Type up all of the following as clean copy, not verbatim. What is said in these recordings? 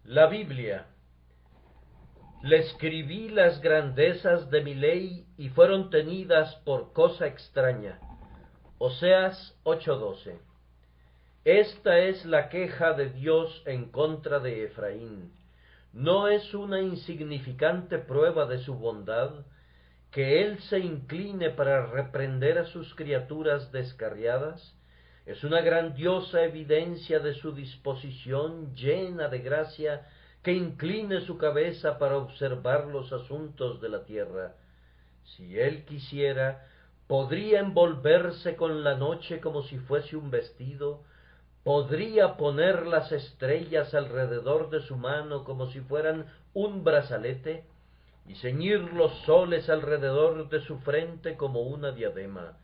La Biblia. Le escribí las grandezas de mi ley y fueron tenidas por cosa extraña. Oseas 8:12. Esta es la queja de Dios en contra de Efraín. ¿No es una insignificante prueba de su bondad que él se incline para reprender a sus criaturas descarriadas? Es una grandiosa evidencia de su disposición llena de gracia que incline su cabeza para observar los asuntos de la tierra. Si él quisiera, podría envolverse con la noche como si fuese un vestido, podría poner las estrellas alrededor de su mano como si fueran un brazalete, y ceñir los soles alrededor de su frente como una diadema.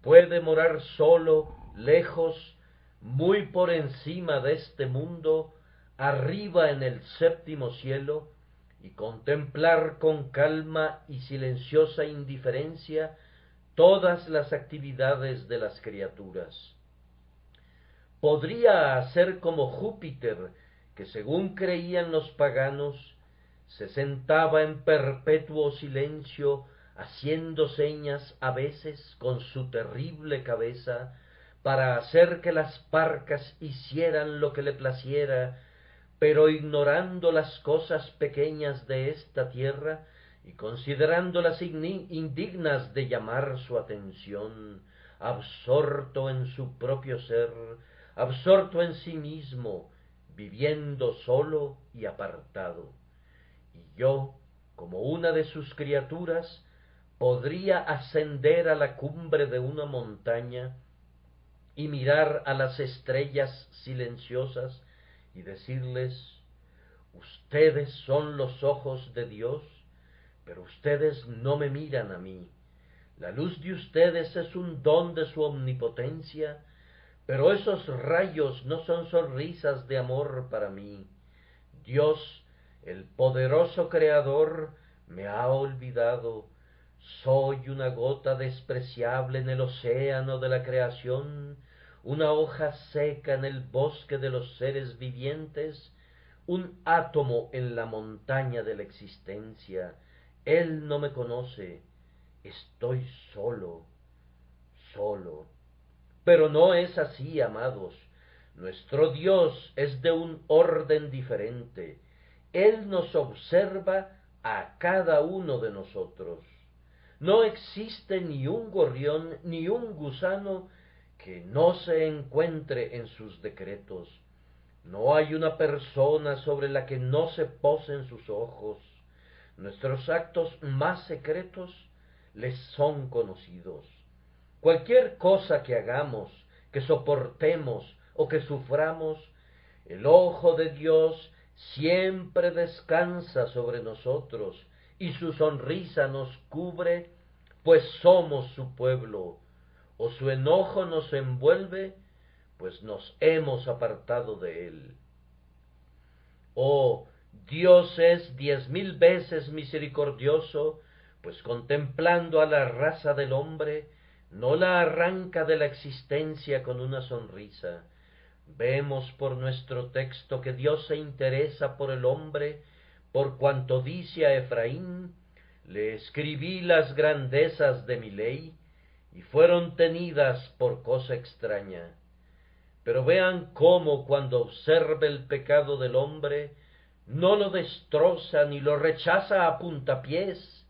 Puede morar solo, lejos, muy por encima de este mundo, arriba en el séptimo cielo, y contemplar con calma y silenciosa indiferencia todas las actividades de las criaturas. Podría hacer como Júpiter, que según creían los paganos, se sentaba en perpetuo silencio, haciendo señas a veces con su terrible cabeza, para hacer que las parcas hicieran lo que le placiera, pero ignorando las cosas pequeñas de esta tierra, y considerándolas indignas de llamar su atención, absorto en su propio ser, absorto en sí mismo, viviendo solo y apartado. Y yo, como una de sus criaturas, podría ascender a la cumbre de una montaña y mirar a las estrellas silenciosas y decirles: ustedes son los ojos de Dios, pero ustedes no me miran a mí. La luz de ustedes es un don de su omnipotencia, pero esos rayos no son sonrisas de amor para mí. Dios, el poderoso Creador, me ha olvidado. Soy una gota despreciable en el océano de la creación, una hoja seca en el bosque de los seres vivientes, un átomo en la montaña de la existencia. Él no me conoce. Estoy solo, solo. Pero no es así, amados. Nuestro Dios es de un orden diferente. Él nos observa a cada uno de nosotros. No existe ni un gorrión ni un gusano que no se encuentre en sus decretos. No hay una persona sobre la que no se posen sus ojos. Nuestros actos más secretos les son conocidos. Cualquier cosa que hagamos, que soportemos o que suframos, el ojo de Dios siempre descansa sobre nosotros y su sonrisa nos cubre, pues somos su pueblo, o su enojo nos envuelve, pues nos hemos apartado de él. Oh, Dios es 10,000 veces misericordioso, pues contemplando a la raza del hombre, no la arranca de la existencia con una sonrisa. Vemos por nuestro texto que Dios se interesa por el hombre, por cuanto dice a Efraín: le escribí las grandezas de mi ley, y fueron tenidas por cosa extraña. Pero vean cómo, cuando observa el pecado del hombre, no lo destroza ni lo rechaza a puntapiés,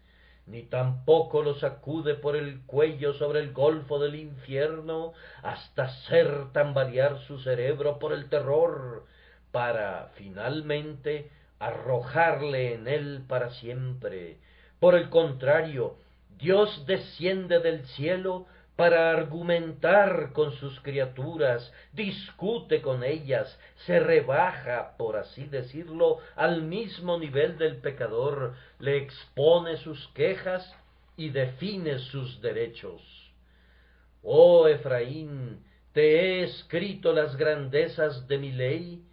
ni tampoco lo sacude por el cuello sobre el golfo del infierno hasta hacer tambalear su cerebro por el terror, para finalmente arrojarle en él para siempre. Por el contrario, Dios desciende del cielo para argumentar con sus criaturas, discute con ellas, se rebaja, por así decirlo, al mismo nivel del pecador, le expone sus quejas y define sus derechos. Oh Efraín, te he escrito las grandezas de mi ley,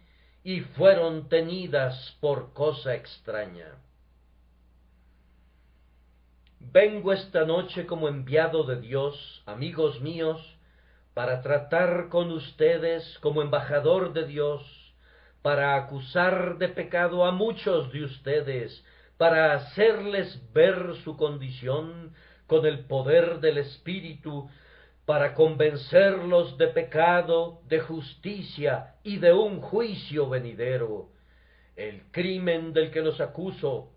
y fueron tenidas por cosa extraña. Vengo esta noche como enviado de Dios, amigos míos, para tratar con ustedes como embajador de Dios, para acusar de pecado a muchos de ustedes, para hacerles ver su condición con el poder del Espíritu, para convencerlos de pecado, de justicia y de un juicio venidero. El crimen del que los acuso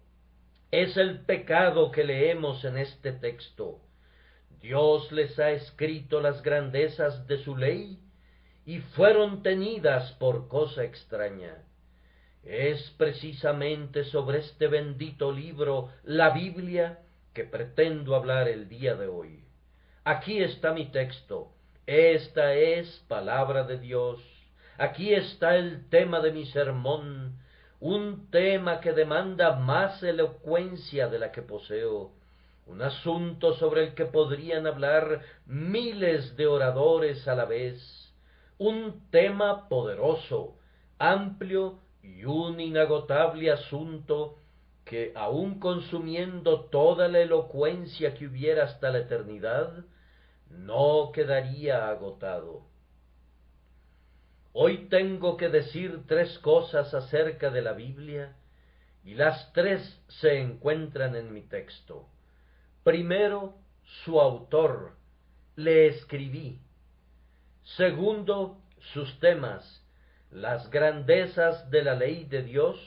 es el pecado que leemos en este texto. Dios les ha escrito las grandezas de su ley y fueron tenidas por cosa extraña. Es precisamente sobre este bendito libro, la Biblia, que pretendo hablar el día de hoy. Aquí está mi texto, esta es palabra de Dios, aquí está el tema de mi sermón, un tema que demanda más elocuencia de la que poseo, un asunto sobre el que podrían hablar miles de oradores a la vez, un tema poderoso, amplio y un inagotable asunto que, aun consumiendo toda la elocuencia que hubiera hasta la eternidad, no quedaría agotado. Hoy tengo que decir tres cosas acerca de la Biblia, y las tres se encuentran en mi texto. Primero, su autor, le escribí. Segundo, sus temas, las grandezas de la ley de Dios.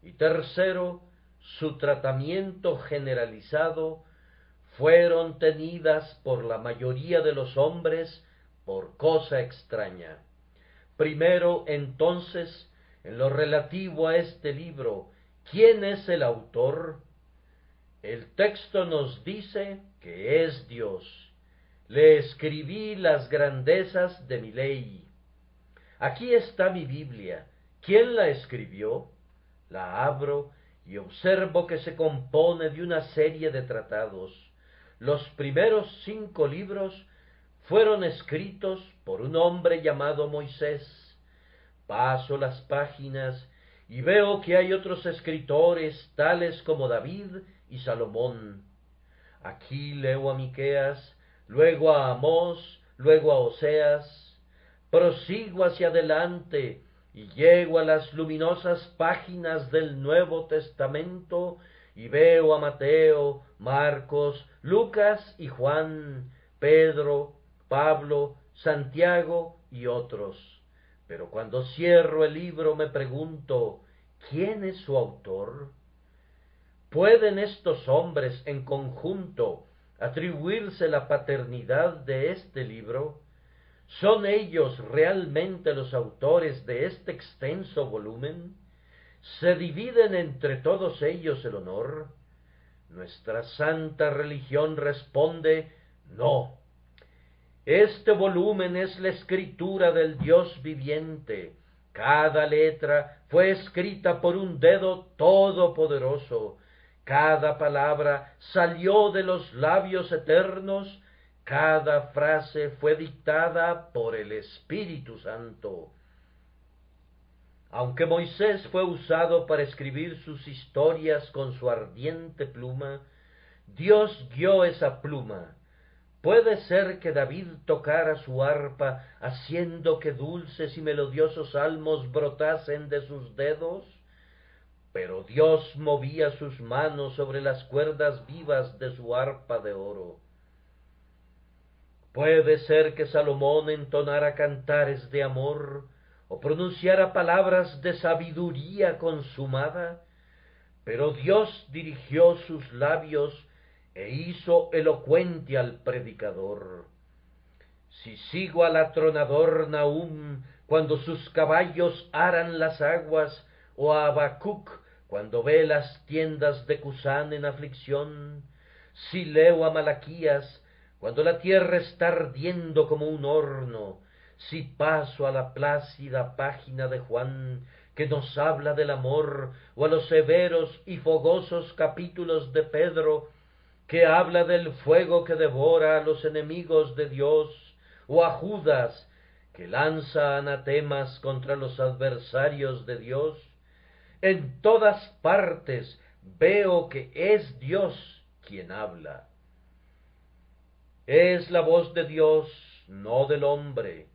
Y tercero, su tratamiento generalizado, fueron tenidas por la mayoría de los hombres por cosa extraña. Primero, entonces, en lo relativo a este libro, ¿quién es el autor? El texto nos dice que es Dios. Le escribí las grandezas de mi ley. Aquí está mi Biblia. ¿Quién la escribió? La abro y observo que se compone de una serie de tratados. Los primeros 5 libros fueron escritos por un hombre llamado Moisés. Paso las páginas y veo que hay otros escritores tales como David y Salomón. Aquí leo a Miqueas, luego a Amós, luego a Oseas. Prosigo hacia adelante y llego a las luminosas páginas del Nuevo Testamento y veo a Mateo, Marcos, Lucas y Juan, Pedro, Pablo, Santiago y otros. Pero cuando cierro el libro me pregunto, ¿quién es su autor? ¿Pueden estos hombres en conjunto atribuirse la paternidad de este libro? ¿Son ellos realmente los autores de este extenso volumen? ¿Se dividen entre todos ellos el honor? Nuestra santa religión responde, no. Este volumen es la escritura del Dios viviente. Cada letra fue escrita por un dedo todopoderoso. Cada palabra salió de los labios eternos. Cada frase fue dictada por el Espíritu Santo. Aunque Moisés fue usado para escribir sus historias con su ardiente pluma, Dios guió esa pluma. Puede ser que David tocara su arpa haciendo que dulces y melodiosos salmos brotasen de sus dedos, pero Dios movía sus manos sobre las cuerdas vivas de su arpa de oro. Puede ser que Salomón entonara cantares de amor o pronunciara palabras de sabiduría consumada, pero Dios dirigió sus labios e hizo elocuente al predicador. Si sigo al atronador Nahum cuando sus caballos aran las aguas, o a Habacuc cuando ve las tiendas de Cusán en aflicción, si leo a Malaquías cuando la tierra está ardiendo como un horno, si paso a la plácida página de Juan que nos habla del amor, o a los severos y fogosos capítulos de Pedro que habla del fuego que devora a los enemigos de Dios, o a Judas que lanza anatemas contra los adversarios de Dios, en todas partes veo que es Dios quien habla. Es la voz de Dios, no del hombre.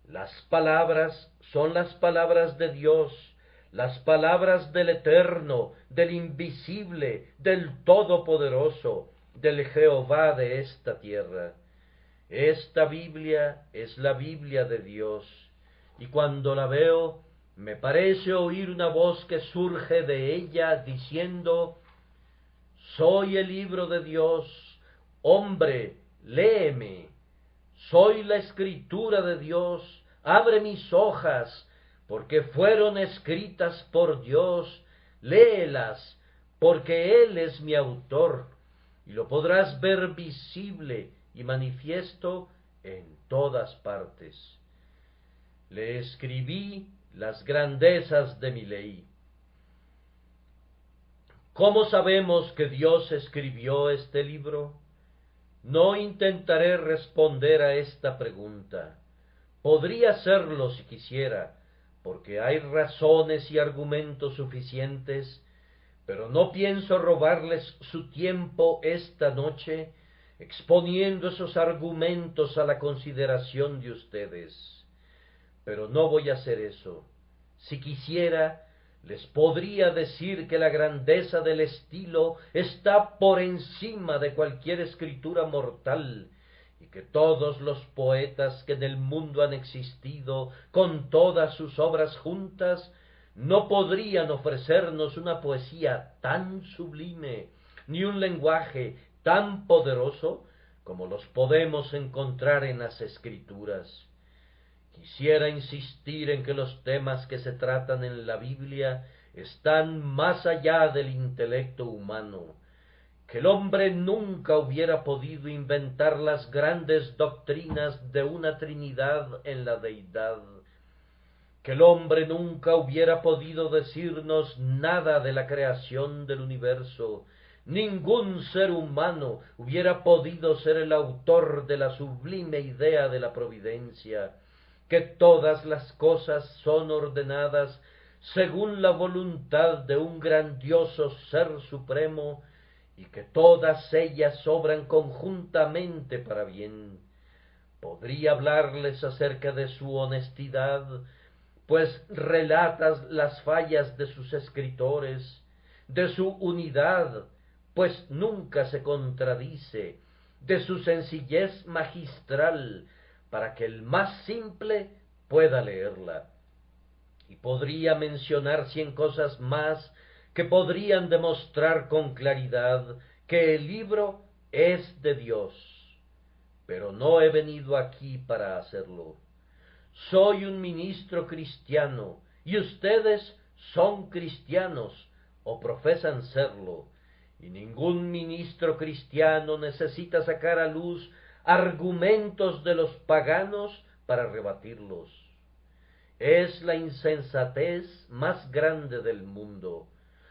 Las palabras son las palabras de Dios, las palabras del Eterno, del Invisible, del Todopoderoso, del Jehová de esta tierra. Esta Biblia es la Biblia de Dios, y cuando la veo, me parece oír una voz que surge de ella diciendo: soy el libro de Dios, hombre, léeme. Soy la escritura de Dios, abre mis hojas, porque fueron escritas por Dios, léelas, porque Él es mi autor, y lo podrás ver visible y manifiesto en todas partes. Le escribí las grandezas de mi ley. ¿Cómo sabemos que Dios escribió este libro? No intentaré responder a esta pregunta. Podría hacerlo si quisiera, porque hay razones y argumentos suficientes, pero no pienso robarles su tiempo esta noche exponiendo esos argumentos a la consideración de ustedes. Pero no voy a hacer eso. Si quisiera, les podría decir que la grandeza del estilo está por encima de cualquier escritura mortal, y que todos los poetas que en el mundo han existido, con todas sus obras juntas, no podrían ofrecernos una poesía tan sublime, ni un lenguaje tan poderoso como los podemos encontrar en las Escrituras. Quisiera insistir en que los temas que se tratan en la Biblia están más allá del intelecto humano, que el hombre nunca hubiera podido inventar las grandes doctrinas de una Trinidad en la deidad, que el hombre nunca hubiera podido decirnos nada de la creación del universo, ningún ser humano hubiera podido ser el autor de la sublime idea de la providencia, que todas las cosas son ordenadas según la voluntad de un grandioso Ser Supremo, y que todas ellas obran conjuntamente para bien. Podría hablarles acerca de su honestidad, pues relatas las fallas de sus escritores, de su unidad, pues nunca se contradice, de su sencillez magistral, para que el más simple pueda leerla. Y podría mencionar 100 cosas más que podrían demostrar con claridad que el libro es de Dios, pero no he venido aquí para hacerlo. Soy un ministro cristiano, y ustedes son cristianos, o profesan serlo, y ningún ministro cristiano necesita sacar a luz argumentos de los paganos para rebatirlos. Es la insensatez más grande del mundo.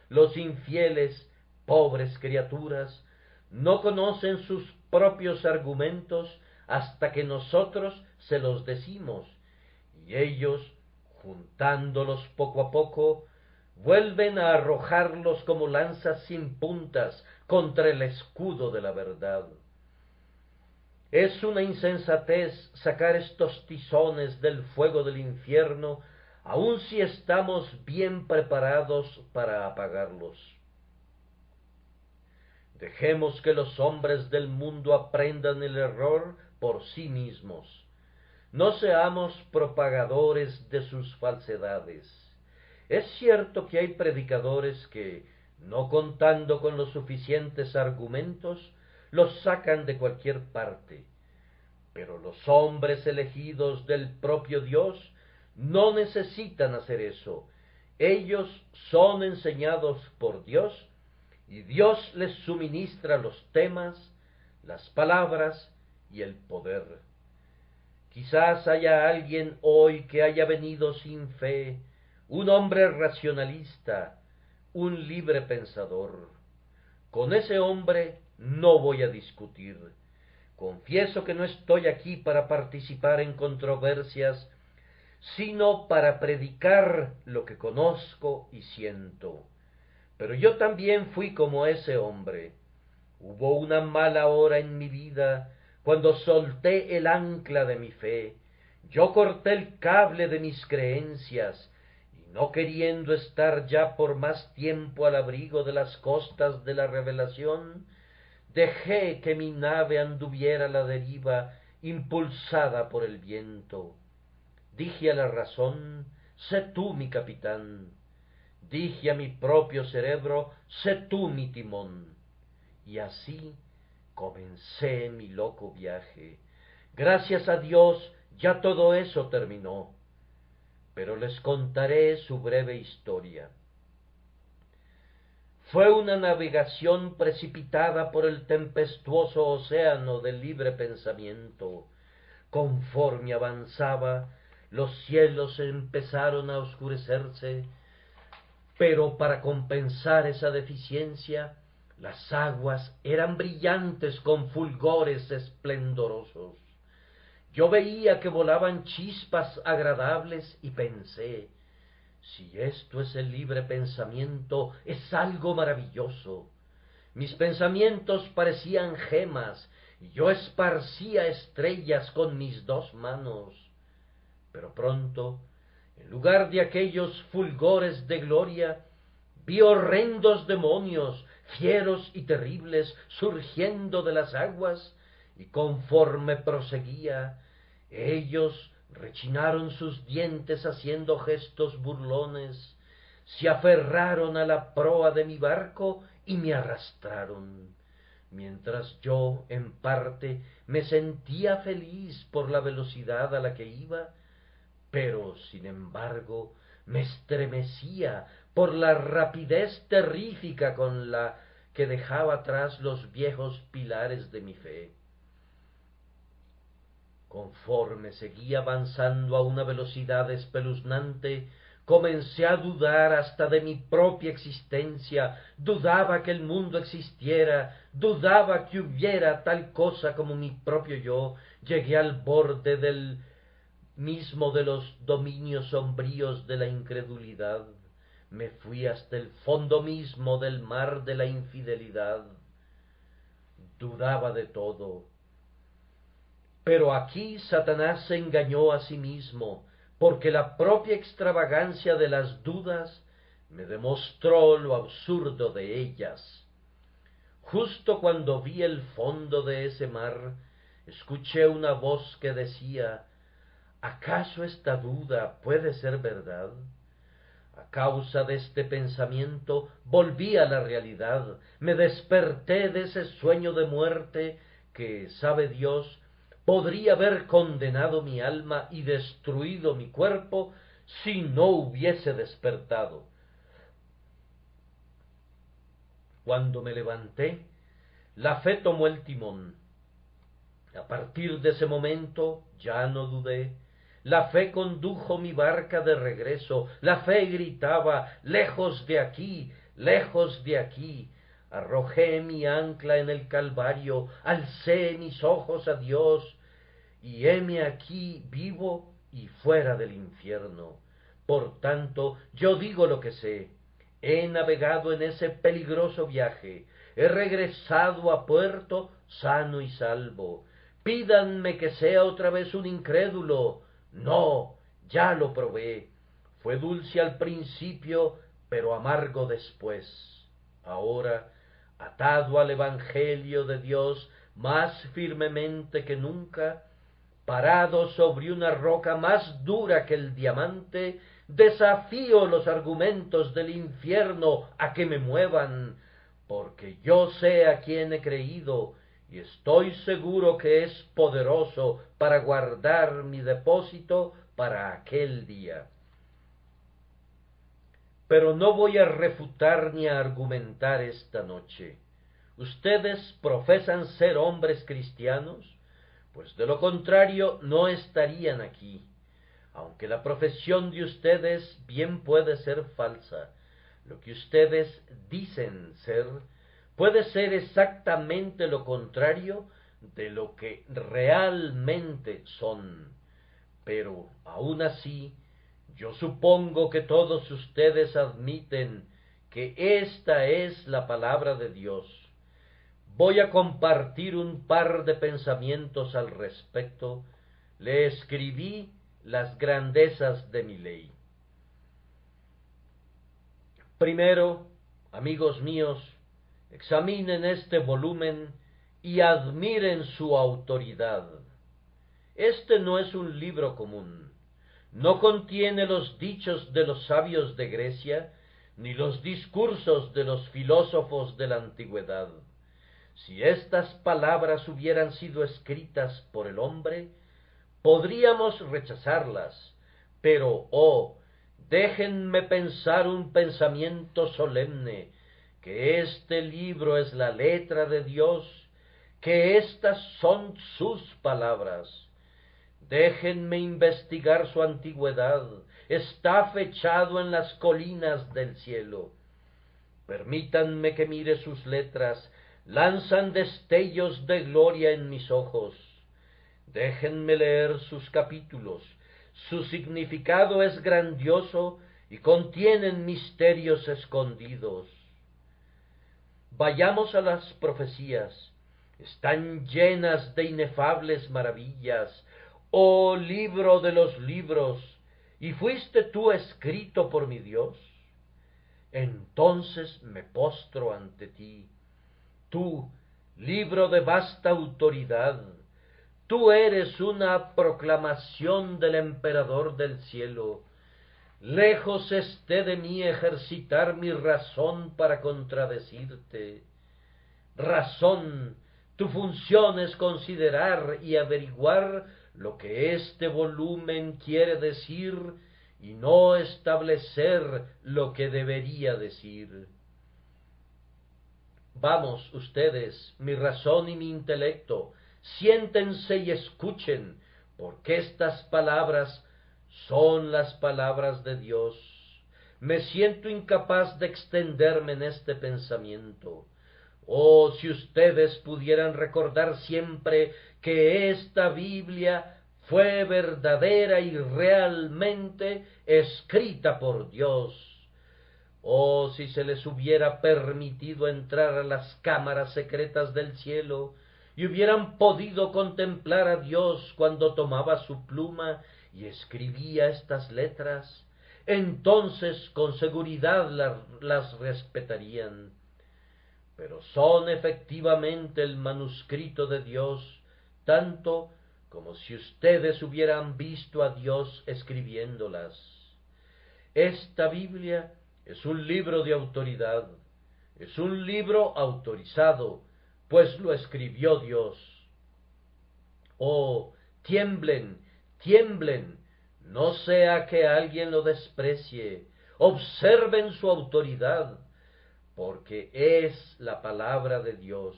Los infieles, pobres criaturas, no conocen sus propios argumentos hasta que nosotros se los decimos, y ellos, juntándolos poco a poco, vuelven a arrojarlos como lanzas sin puntas contra el escudo de la verdad. Es una insensatez sacar estos tizones del fuego del infierno, aun si estamos bien preparados para apagarlos. Dejemos que los hombres del mundo aprendan el error por sí mismos. No seamos propagadores de sus falsedades. Es cierto que hay predicadores que, no contando con los suficientes argumentos, los sacan de cualquier parte, pero los hombres elegidos del propio Dios no necesitan hacer eso. Ellos son enseñados por Dios, y Dios les suministra los temas, las palabras y el poder. Quizás haya alguien hoy que haya venido sin fe, un hombre racionalista, un libre pensador. Con ese hombre no voy a discutir. Confieso que no estoy aquí para participar en controversias, sino para predicar lo que conozco y siento. Pero yo también fui como ese hombre. Hubo una mala hora en mi vida cuando solté el ancla de mi fe, Yo corté el cable de mis creencias, y no queriendo estar ya por más tiempo al abrigo de las costas de la revelación, dejé que mi nave anduviera a la deriva, impulsada por el viento. Dije a la razón, sé tú mi capitán. Dije a mi propio cerebro, sé tú mi timón. Y así comencé mi loco viaje. Gracias a Dios, ya todo eso terminó. Pero les contaré su breve historia. Fue una navegación precipitada por el tempestuoso océano del libre pensamiento. Conforme avanzaba, los cielos empezaron a oscurecerse, pero para compensar esa deficiencia, las aguas eran brillantes con fulgores esplendorosos. Yo veía que volaban chispas agradables y pensé, si esto es el libre pensamiento, es algo maravilloso. Mis pensamientos parecían gemas, y yo esparcía estrellas con mis dos manos. Pero pronto, en lugar de aquellos fulgores de gloria, vi horrendos demonios, fieros y terribles, surgiendo de las aguas, y conforme proseguía, ellos rechinaron sus dientes haciendo gestos burlones, se aferraron a la proa de mi barco y me arrastraron, mientras yo, en parte, me sentía feliz por la velocidad a la que iba, pero, sin embargo, me estremecía por la rapidez terrífica con la que dejaba atrás los viejos pilares de mi fe. Conforme seguía avanzando a una velocidad espeluznante, comencé a dudar hasta de mi propia existencia, dudaba que el mundo existiera, dudaba que hubiera tal cosa como mi propio yo. Llegué al borde del mismo de los dominios sombríos de la incredulidad. Me fui hasta el fondo mismo del mar de la infidelidad. Dudaba de todo. Pero aquí Satanás se engañó a sí mismo, porque la propia extravagancia de las dudas me demostró lo absurdo de ellas. Justo cuando vi el fondo de ese mar, escuché una voz que decía, ¿acaso esta duda puede ser verdad? A causa de este pensamiento volví a la realidad, me desperté de ese sueño de muerte que, sabe Dios, podría haber condenado mi alma y destruido mi cuerpo si no hubiese despertado. Cuando me levanté, la fe tomó el timón. A partir de ese momento ya no dudé. La fe condujo mi barca de regreso. La fe gritaba, lejos de aquí, lejos de aquí. Arrojé mi ancla en el Calvario, alcé mis ojos a Dios, y heme aquí vivo y fuera del infierno. Por tanto, yo digo lo que sé. He navegado en ese peligroso viaje, he regresado a puerto sano y salvo. Pídanme que sea otra vez un incrédulo. No, ya lo probé. Fue dulce al principio, pero amargo después. Ahora, atado al Evangelio de Dios más firmemente que nunca, parado sobre una roca más dura que el diamante, desafío los argumentos del infierno a que me muevan, porque yo sé a quién he creído, y estoy seguro que es poderoso para guardar mi depósito para aquel día. Pero no voy a refutar ni a argumentar esta noche. ¿Ustedes profesan ser hombres cristianos? Pues de lo contrario no estarían aquí. Aunque la profesión de ustedes bien puede ser falsa, lo que ustedes dicen ser puede ser exactamente lo contrario de lo que realmente son. Pero aun así, yo supongo que todos ustedes admiten que esta es la palabra de Dios. Voy a compartir un par de pensamientos al respecto. le escribí las grandezas de mi ley. Primero, amigos míos, examinen este volumen y admiren su autoridad. Este no es un libro común. No contiene los dichos de los sabios de Grecia, ni los discursos de los filósofos de la antigüedad. Si estas palabras hubieran sido escritas por el hombre, podríamos rechazarlas, pero, déjenme pensar un pensamiento solemne, que este libro es la letra de Dios, que estas son sus palabras. Déjenme investigar su antigüedad, está fechado en las colinas del cielo. Permítanme que mire sus letras, lanzan destellos de gloria en mis ojos. Déjenme leer sus capítulos, su significado es grandioso y contienen misterios escondidos. Vayamos a las profecías, están llenas de inefables maravillas. Oh libro de los libros, ¿y fuiste tú escrito por mi Dios? Entonces me postro ante ti. Tú, libro de vasta autoridad, tú eres una proclamación del emperador del cielo. Lejos esté de mí ejercitar mi razón para contradecirte. Razón, tu función es considerar y averiguar lo que este volumen quiere decir y no establecer lo que debería decir. Vamos ustedes, mi razón y mi intelecto, siéntense y escuchen, porque estas palabras son las palabras de Dios. Me siento incapaz de extenderme en este pensamiento. Oh, si ustedes pudieran recordar siempre que esta Biblia fue verdadera y realmente escrita por Dios. Oh, si se les hubiera permitido entrar a las cámaras secretas del cielo y hubieran podido contemplar a Dios cuando tomaba su pluma y escribía estas letras, entonces con seguridad las respetarían. Pero son efectivamente el manuscrito de Dios, tanto como si ustedes hubieran visto a Dios escribiéndolas. Esta Biblia es un libro de autoridad, es un libro autorizado, pues lo escribió Dios. Oh, tiemblen, tiemblen, no sea que alguien lo desprecie, observen su autoridad, porque es la palabra de Dios.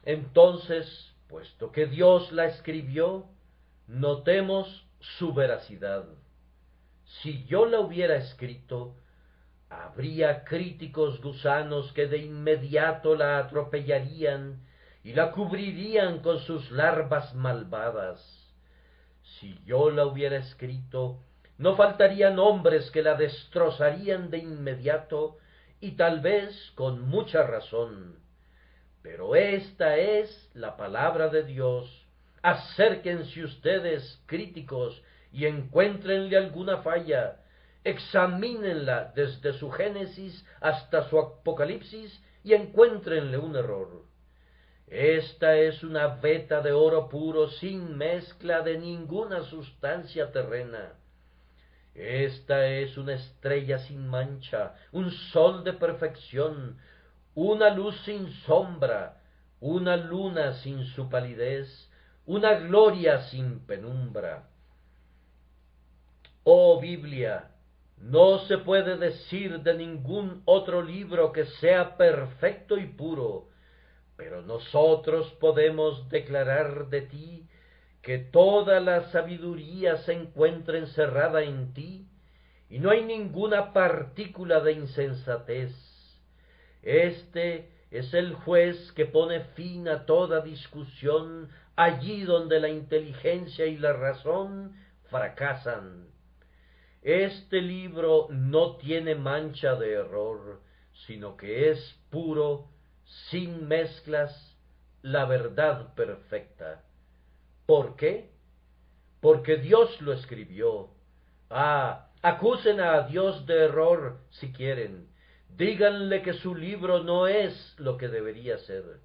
Entonces, puesto que Dios la escribió, notemos su veracidad. Si yo la hubiera escrito, habría críticos gusanos que de inmediato la atropellarían y la cubrirían con sus larvas malvadas. Si yo la hubiera escrito, no faltarían hombres que la destrozarían de inmediato y tal vez con mucha razón. Pero esta es la palabra de Dios. Acérquense ustedes, críticos, y encuéntrenle alguna falla. Examínenla desde su Génesis hasta su Apocalipsis y encuéntrenle un error. Esta es una veta de oro puro sin mezcla de ninguna sustancia terrena. Esta es una estrella sin mancha, un sol de perfección, una luz sin sombra, una luna sin su palidez, una gloria sin penumbra. Oh Biblia, no se puede decir de ningún otro libro que sea perfecto y puro, pero nosotros podemos declarar de ti que toda la sabiduría se encuentra encerrada en ti, y no hay ninguna partícula de insensatez. Este es el juez que pone fin a toda discusión allí donde la inteligencia y la razón fracasan. Este libro no tiene mancha de error, sino que es puro, sin mezclas, la verdad perfecta. ¿Por qué? Porque Dios lo escribió. Acusen a Dios de error si quieren. Díganle que su libro no es lo que debería ser.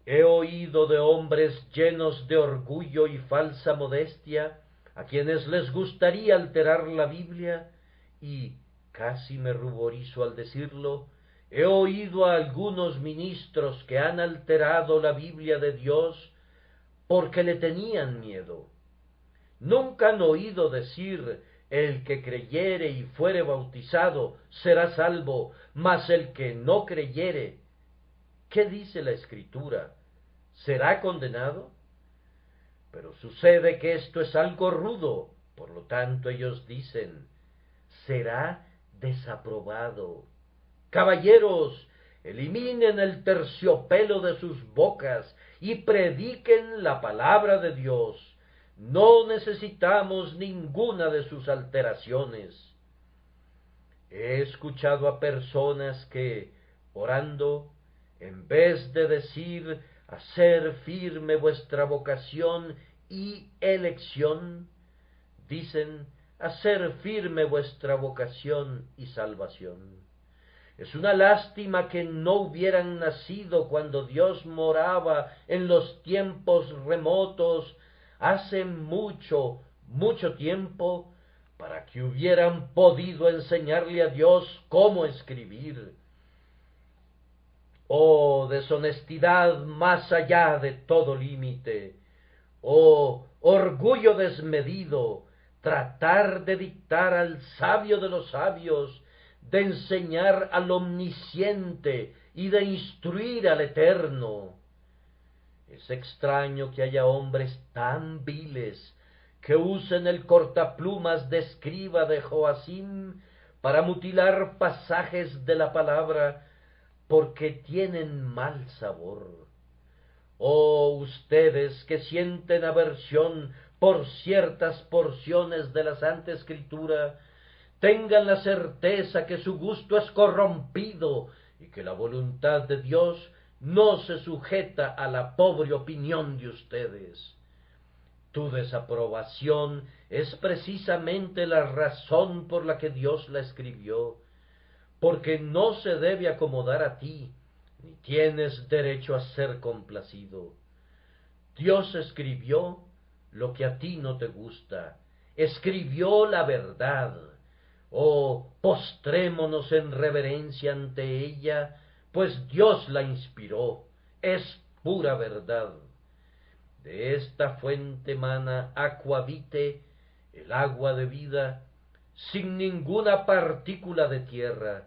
He oído de hombres llenos de orgullo y falsa modestia, a quienes les gustaría alterar la Biblia, y casi me ruborizo al decirlo, he oído a algunos ministros que han alterado la Biblia de Dios porque le tenían miedo. Nunca han oído decir: el que creyere y fuere bautizado será salvo, mas el que no creyere, ¿qué dice la Escritura? ¿Será condenado? Pero sucede que esto es algo rudo, por lo tanto ellos dicen: será desaprobado. Caballeros, eliminen el terciopelo de sus bocas y prediquen la palabra de Dios. No necesitamos ninguna de sus alteraciones. He escuchado a personas que, orando, en vez de decir: hacer firme vuestra vocación y elección, dicen: hacer firme vuestra vocación y salvación. Es una lástima que no hubieran nacido cuando Dios moraba en los tiempos remotos, hace mucho, mucho tiempo, para que hubieran podido enseñarle a Dios cómo escribir. Oh, deshonestidad más allá de todo límite. Oh, orgullo desmedido, tratar de dictar al sabio de los sabios, de enseñar al omnisciente y de instruir al eterno. Es extraño que haya hombres tan viles que usen el cortaplumas de escriba de Joacim para mutilar pasajes de la palabra, porque tienen mal sabor. Oh, ustedes que sienten aversión por ciertas porciones de la Santa Escritura, tengan la certeza que su gusto es corrompido y que la voluntad de Dios no se sujeta a la pobre opinión de ustedes. Tu desaprobación es precisamente la razón por la que Dios la escribió, porque no se debe acomodar a ti, ni tienes derecho a ser complacido. Dios escribió lo que a ti no te gusta, escribió la verdad. Oh, postrémonos en reverencia ante ella, pues Dios la inspiró, es pura verdad. De esta fuente mana aqua vitae, el agua de vida, sin ninguna partícula de tierra.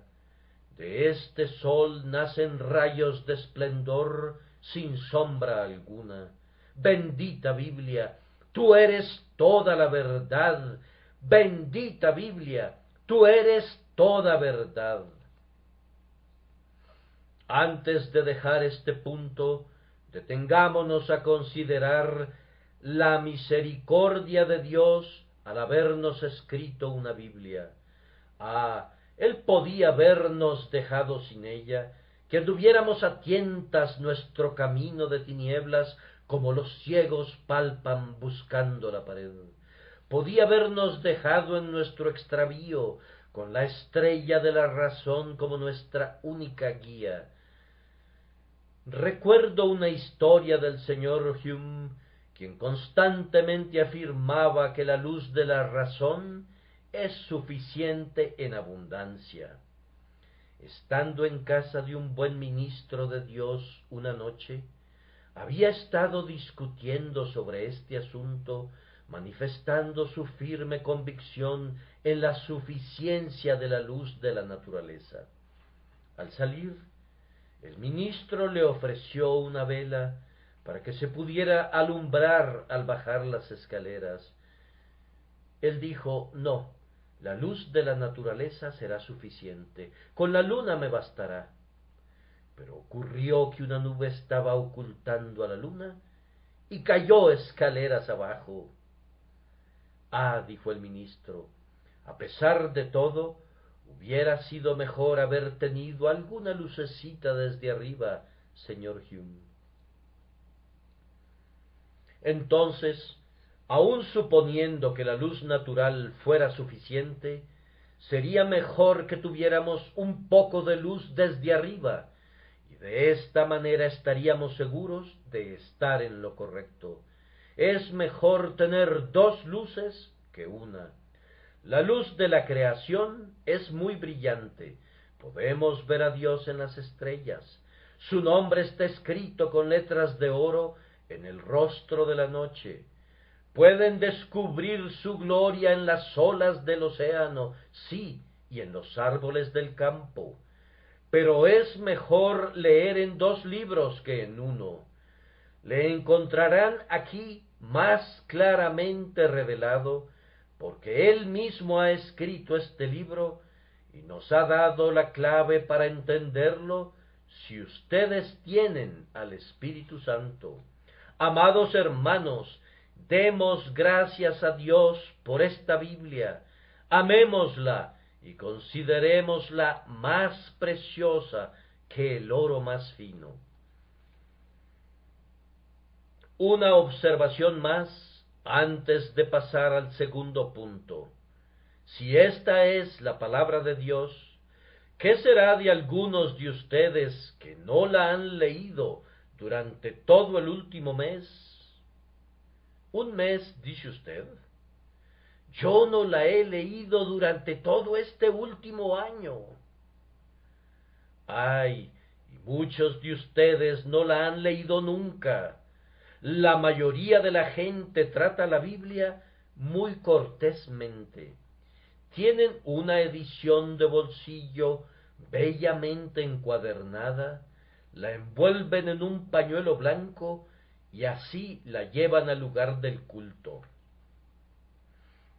De este sol nacen rayos de esplendor sin sombra alguna. Bendita Biblia, tú eres toda la verdad. Bendita Biblia, tú eres toda verdad. Antes de dejar este punto, detengámonos a considerar la misericordia de Dios al habernos escrito una Biblia. Él podía habernos dejado sin ella, que anduviéramos a tientas nuestro camino de tinieblas, como los ciegos palpan buscando la pared. Podía habernos dejado en nuestro extravío, con la estrella de la razón como nuestra única guía. Recuerdo una historia del señor Hume, quien constantemente afirmaba que la luz de la razón es suficiente en abundancia. Estando en casa de un buen ministro de Dios una noche, había estado discutiendo sobre este asunto, manifestando su firme convicción en la suficiencia de la luz de la naturaleza. Al salir, el ministro le ofreció una vela para que se pudiera alumbrar al bajar las escaleras. Él dijo: no, la luz de la naturaleza será suficiente, con la luna me bastará. Pero ocurrió que una nube estaba ocultando a la luna y cayó escaleras abajo. Dijo el ministro, a pesar de todo, hubiera sido mejor haber tenido alguna lucecita desde arriba, señor Hume. Entonces, aun suponiendo que la luz natural fuera suficiente, sería mejor que tuviéramos un poco de luz desde arriba, y de esta manera estaríamos seguros de estar en lo correcto. Es mejor tener dos luces que una. La luz de la creación es muy brillante. Podemos ver a Dios en las estrellas. Su nombre está escrito con letras de oro en el rostro de la noche. Pueden descubrir su gloria en las olas del océano, sí, y en los árboles del campo. Pero es mejor leer en dos libros que en uno. Le encontrarán aquí más claramente revelado, porque Él mismo ha escrito este libro y nos ha dado la clave para entenderlo si ustedes tienen al Espíritu Santo. Amados hermanos, demos gracias a Dios por esta Biblia, amémosla y considerémosla más preciosa que el oro más fino. Una observación más antes de pasar al segundo punto. Si esta es la palabra de Dios, ¿qué será de algunos de ustedes que no la han leído durante todo el último mes? ¿Un mes, dice usted? Yo no la he leído durante todo este último año. Ay, y muchos de ustedes no la han leído nunca. La mayoría de la gente trata la Biblia muy cortésmente. Tienen una edición de bolsillo bellamente encuadernada, la envuelven en un pañuelo blanco y así la llevan al lugar del culto.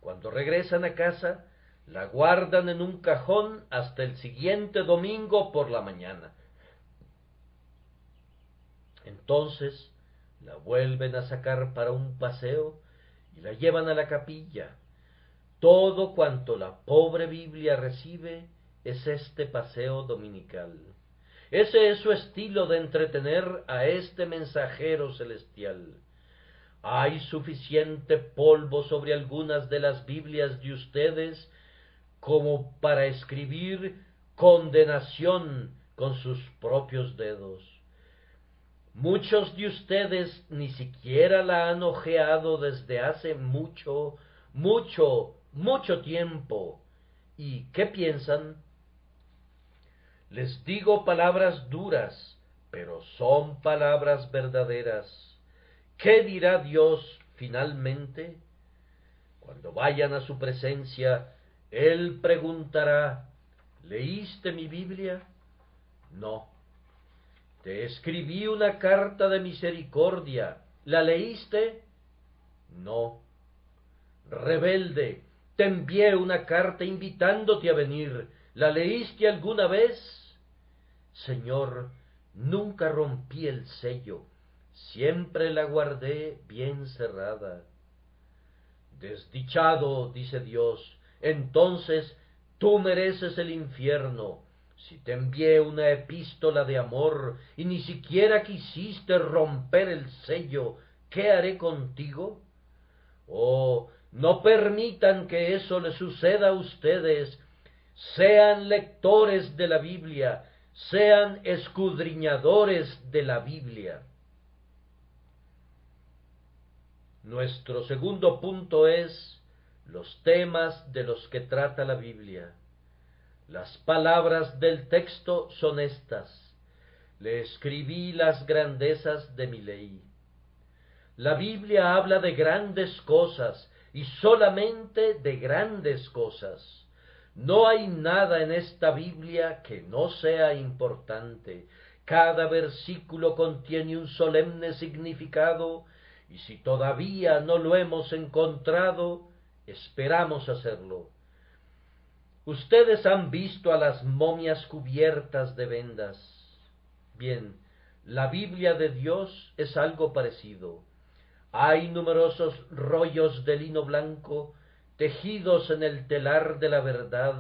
Cuando regresan a casa, la guardan en un cajón hasta el siguiente domingo por la mañana. Entonces la vuelven a sacar para un paseo y la llevan a la capilla. Todo cuanto la pobre Biblia recibe es este paseo dominical. Ese es su estilo de entretener a este mensajero celestial. Hay suficiente polvo sobre algunas de las Biblias de ustedes como para escribir condenación con sus propios dedos. Muchos de ustedes ni siquiera la han hojeado desde hace mucho tiempo. ¿Y qué piensan? Les digo palabras duras, pero son palabras verdaderas. ¿Qué dirá Dios finalmente? Cuando vayan a su presencia, Él preguntará, ¿leíste mi Biblia? No. Te escribí una carta de misericordia. ¿La leíste? No. Rebelde, te envié una carta invitándote a venir. ¿La leíste alguna vez? Señor, nunca rompí el sello. Siempre la guardé bien cerrada. Desdichado, dice Dios, entonces tú mereces el infierno. Si te envié una epístola de amor y ni siquiera quisiste romper el sello, ¿qué haré contigo? Oh, no permitan que eso les suceda a ustedes. Sean lectores de la Biblia, sean escudriñadores de la Biblia. Nuestro segundo punto es los temas de los que trata la Biblia. Las palabras del texto son estas: le escribí las grandezas de mi ley. La Biblia habla de grandes cosas y solamente de grandes cosas. No hay nada en esta Biblia que no sea importante. Cada versículo contiene un solemne significado y si todavía no lo hemos encontrado, esperamos hacerlo. Ustedes han visto a las momias cubiertas de vendas. Bien, la Biblia de Dios es algo parecido. Hay numerosos rollos de lino blanco tejidos en el telar de la verdad,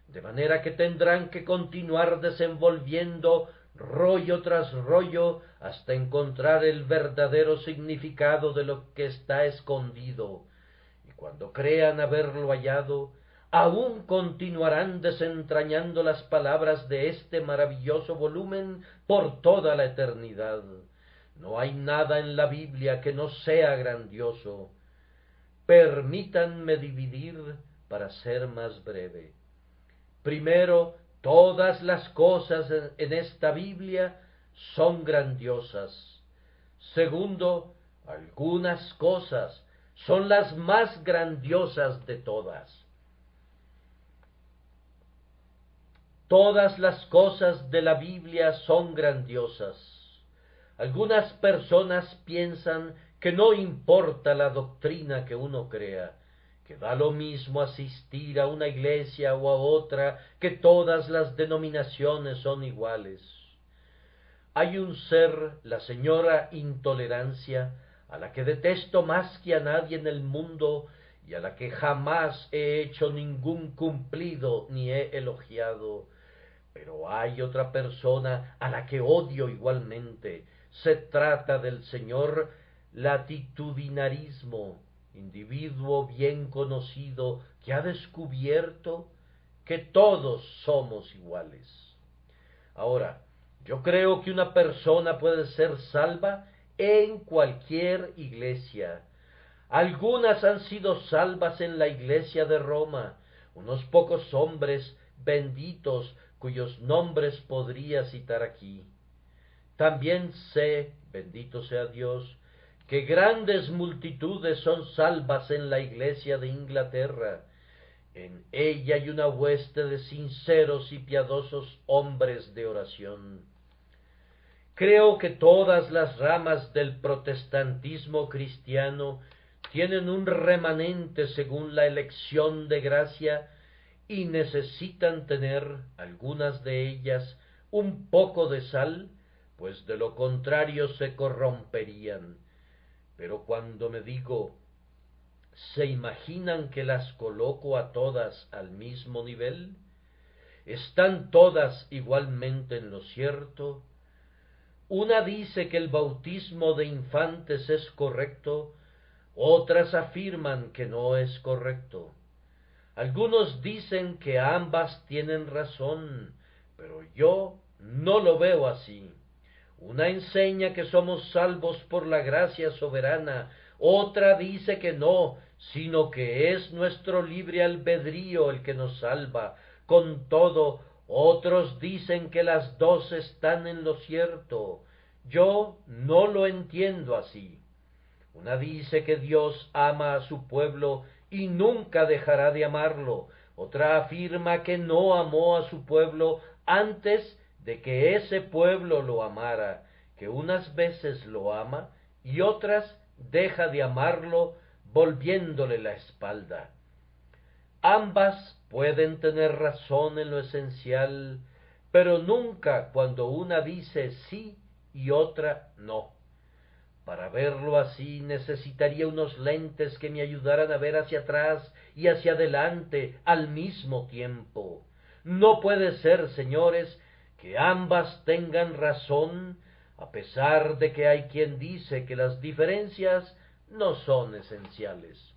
de manera que tendrán que continuar desenvolviendo rollo tras rollo, hasta encontrar el verdadero significado de lo que está escondido, y cuando crean haberlo hallado, aún continuarán desentrañando las palabras de este maravilloso volumen por toda la eternidad. No hay nada en la Biblia que no sea grandioso. Permítanme dividir para ser más breve. Primero, todas las cosas en esta Biblia son grandiosas. Segundo, algunas cosas son las más grandiosas de todas. Todas las cosas de la Biblia son grandiosas. Algunas personas piensan que no importa la doctrina que uno crea, que da lo mismo asistir a una iglesia o a otra, que todas las denominaciones son iguales. Hay un ser, la señora Intolerancia, a la que detesto más que a nadie en el mundo y a la que jamás he hecho ningún cumplido ni he elogiado. Pero hay otra persona a la que odio igualmente. Se trata del señor Latitudinarismo, individuo bien conocido que ha descubierto que todos somos iguales. Ahora, yo creo que una persona puede ser salva en cualquier iglesia. Algunas han sido salvas en la iglesia de Roma, unos pocos hombres benditos cuyos nombres podría citar aquí. También sé, bendito sea Dios, que grandes multitudes son salvas en la iglesia de Inglaterra. En ella hay una hueste de sinceros y piadosos hombres de oración. Creo que todas las ramas del protestantismo cristiano tienen un remanente según la elección de gracia y necesitan tener, algunas de ellas, un poco de sal, pues de lo contrario se corromperían. Pero cuando me digo, ¿se imaginan que las coloco a todas al mismo nivel? ¿Están todas igualmente en lo cierto? Una dice que el bautismo de infantes es correcto, otras afirman que no es correcto. Algunos dicen que ambas tienen razón, pero yo no lo veo así. Una enseña que somos salvos por la gracia soberana, otra dice que no, sino que es nuestro libre albedrío el que nos salva. Con todo, otros dicen que las dos están en lo cierto. Yo no lo entiendo así. Una dice que Dios ama a su pueblo y nunca dejará de amarlo. Otra afirma que no amó a su pueblo antes de que ese pueblo lo amara, que unas veces lo ama y otras deja de amarlo volviéndole la espalda. Ambas pueden tener razón en lo esencial, pero nunca cuando una dice sí y otra no. Para verlo así necesitaría unos lentes que me ayudaran a ver hacia atrás y hacia adelante al mismo tiempo. No puede ser, señores, que ambas tengan razón, a pesar de que hay quien dice que las diferencias no son esenciales.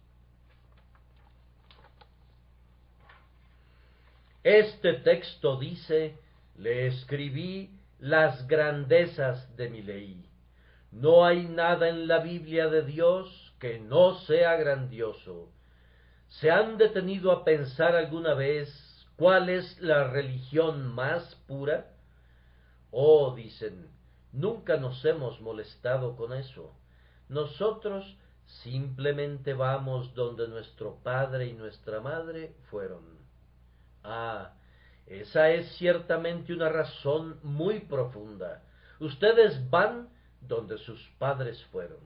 Este texto dice, le escribí las grandezas de mi ley. No hay nada en la Biblia de Dios que no sea grandioso. ¿Se han detenido a pensar alguna vez cuál es la religión más pura? Oh, dicen, nunca nos hemos molestado con eso. Nosotros simplemente vamos donde nuestro padre y nuestra madre fueron. Ah, esa es ciertamente una razón muy profunda. Ustedes van donde sus padres fueron.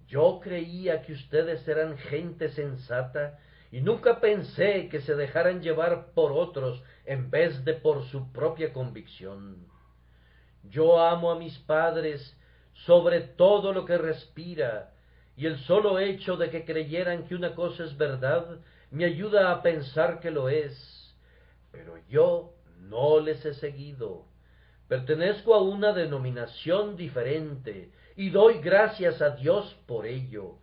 Yo creía que ustedes eran gente sensata y nunca pensé que se dejaran llevar por otros en vez de por su propia convicción. Yo amo a mis padres sobre todo lo que respira, y el solo hecho de que creyeran que una cosa es verdad me ayuda a pensar que lo es. Pero yo no les he seguido. Pertenezco a una denominación diferente y doy gracias a Dios por ello.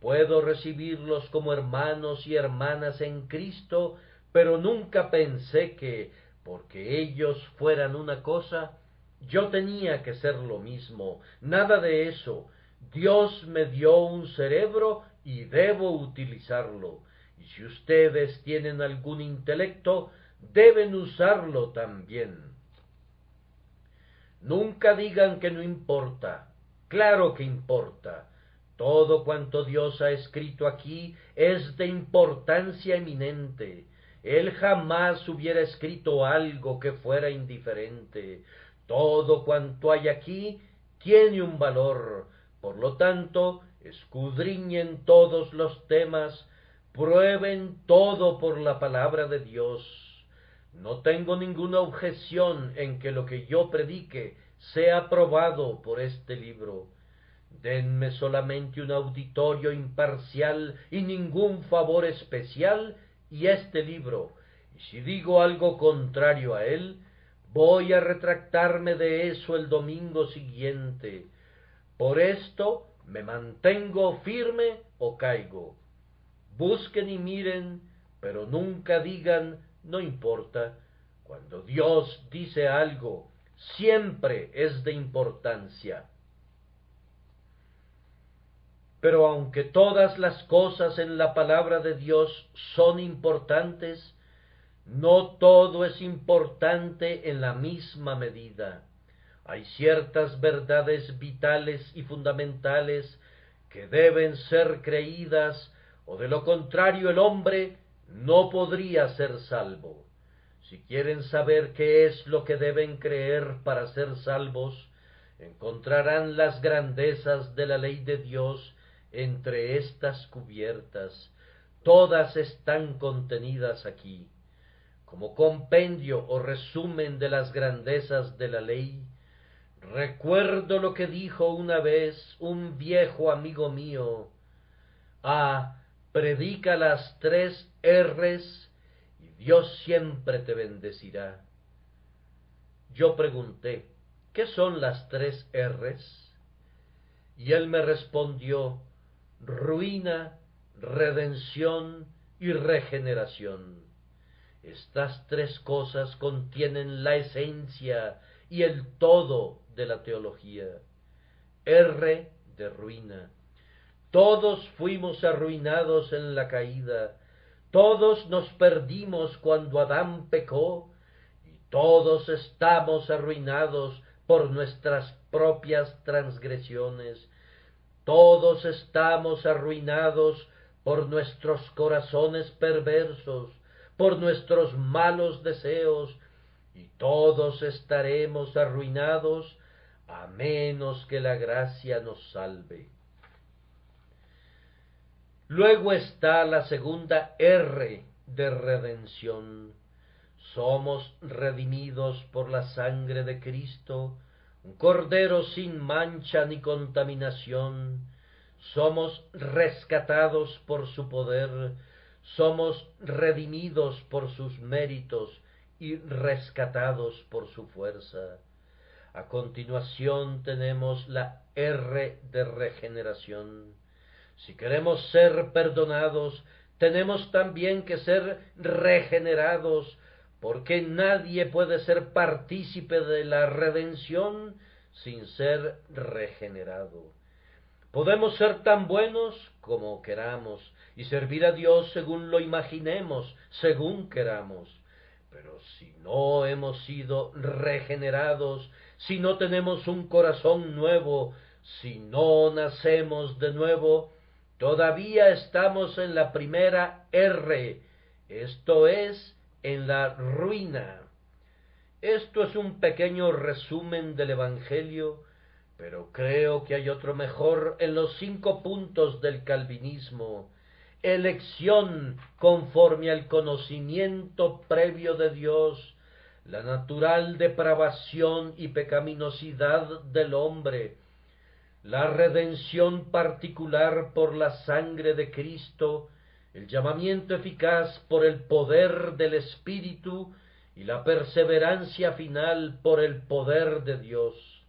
Puedo recibirlos como hermanos y hermanas en Cristo, pero nunca pensé que, porque ellos fueran una cosa, yo tenía que ser lo mismo. Nada de eso. Dios me dio un cerebro y debo utilizarlo. Y si ustedes tienen algún intelecto, deben usarlo también. Nunca digan que no importa. Claro que importa. Todo cuanto Dios ha escrito aquí es de importancia eminente. Él jamás hubiera escrito algo que fuera indiferente. Todo cuanto hay aquí tiene un valor. Por lo tanto, escudriñen todos los temas, prueben todo por la palabra de Dios. No tengo ninguna objeción en que lo que yo predique sea aprobado por este libro. Denme solamente un auditorio imparcial y ningún favor especial, y este libro, y si digo algo contrario a él, voy a retractarme de eso el domingo siguiente. Por esto me mantengo firme o caigo. Busquen y miren, pero nunca digan no importa. Cuando Dios dice algo, siempre es de importancia. Pero aunque todas las cosas en la palabra de Dios son importantes, no todo es importante en la misma medida. Hay ciertas verdades vitales y fundamentales que deben ser creídas, o de lo contrario el hombre no podría ser salvo. Si quieren saber qué es lo que deben creer para ser salvos, encontrarán las grandezas de la ley de Dios entre estas cubiertas. Todas están contenidas aquí. Como compendio o resumen de las grandezas de la ley, recuerdo lo que dijo una vez un viejo amigo mío: predica las 3 R's y Dios siempre te bendecirá. Yo pregunté: ¿qué son las 3 R's? Y él me respondió: ruina, redención y regeneración. Estas 3 cosas contienen la esencia y el todo de la teología. R de ruina. Todos fuimos arruinados en la caída, todos nos perdimos cuando Adán pecó, y todos estamos arruinados por nuestras propias transgresiones. Todos estamos arruinados por nuestros corazones perversos, por nuestros malos deseos, y todos estaremos arruinados a menos que la gracia nos salve. Luego está la segunda R de redención. Somos redimidos por la sangre de Cristo, un cordero sin mancha ni contaminación. Somos rescatados por su poder, somos redimidos por sus méritos y rescatados por su fuerza. A continuación tenemos la R de regeneración. Si queremos ser perdonados, tenemos también que ser regenerados, porque nadie puede ser partícipe de la redención sin ser regenerado. Podemos ser tan buenos como queramos y servir a Dios según lo imaginemos, según queramos. Pero si no hemos sido regenerados, si no tenemos un corazón nuevo, si no nacemos de nuevo, todavía estamos en la primera R, esto es, en la ruina. Esto es un pequeño resumen del Evangelio, pero creo que hay otro mejor en los 5 puntos del calvinismo. Elección conforme al conocimiento previo de Dios, la natural depravación y pecaminosidad del hombre, la redención particular por la sangre de Cristo, el llamamiento eficaz por el poder del Espíritu y la perseverancia final por el poder de Dios.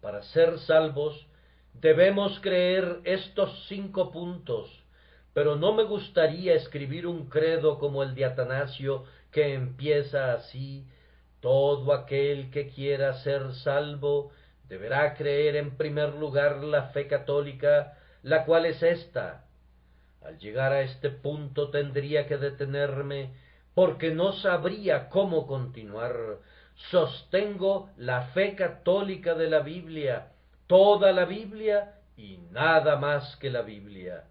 Para ser salvos debemos creer estos 5 puntos, pero no me gustaría escribir un credo como el de Atanasio, que empieza así: todo aquel que quiera ser salvo deberá creer en primer lugar la fe católica, la cual es esta. Al llegar a este punto tendría que detenerme, porque no sabría cómo continuar. Sostengo la fe católica de la Biblia, toda la Biblia y nada más que la Biblia.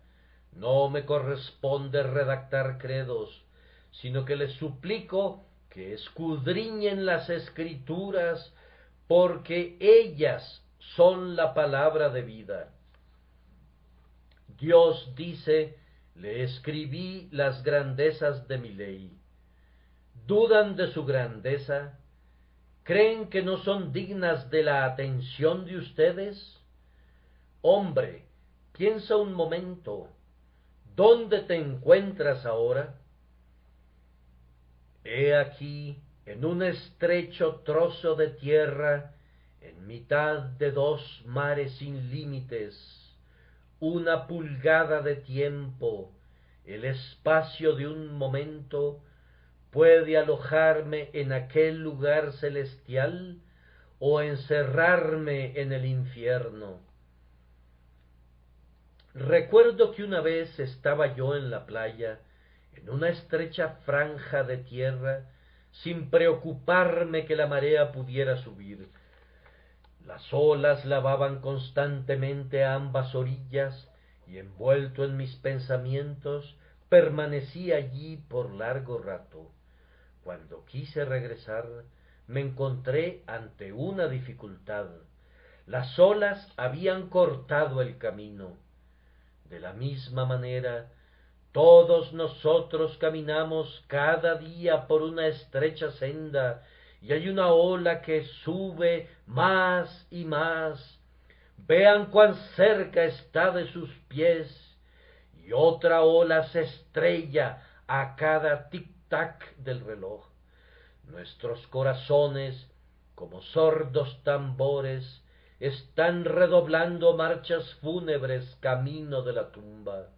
No me corresponde redactar credos, sino que les suplico que escudriñen las Escrituras, porque ellas son la palabra de vida. Dios dice: le escribí las grandezas de mi ley. ¿Dudan de su grandeza? ¿Creen que no son dignas de la atención de ustedes? Hombre, piensa un momento. ¿Dónde te encuentras ahora? He aquí, en un estrecho trozo de tierra, en mitad de 2 mares sin límites, 1 pulgada de tiempo, el espacio de un momento, puede alojarme en aquel lugar celestial o encerrarme en el infierno. Recuerdo que una vez estaba yo en la playa, en una estrecha franja de tierra, sin preocuparme que la marea pudiera subir. Las olas lavaban constantemente a ambas orillas, y envuelto en mis pensamientos, permanecí allí por largo rato. Cuando quise regresar, me encontré ante una dificultad. Las olas habían cortado el camino. De la misma manera, todos nosotros caminamos cada día por una estrecha senda, y hay una ola que sube más y más. Vean cuán cerca está de sus pies, y otra ola se estrella a cada tic-tac del reloj. Nuestros corazones, como sordos tambores, están redoblando marchas fúnebres camino de la tumba.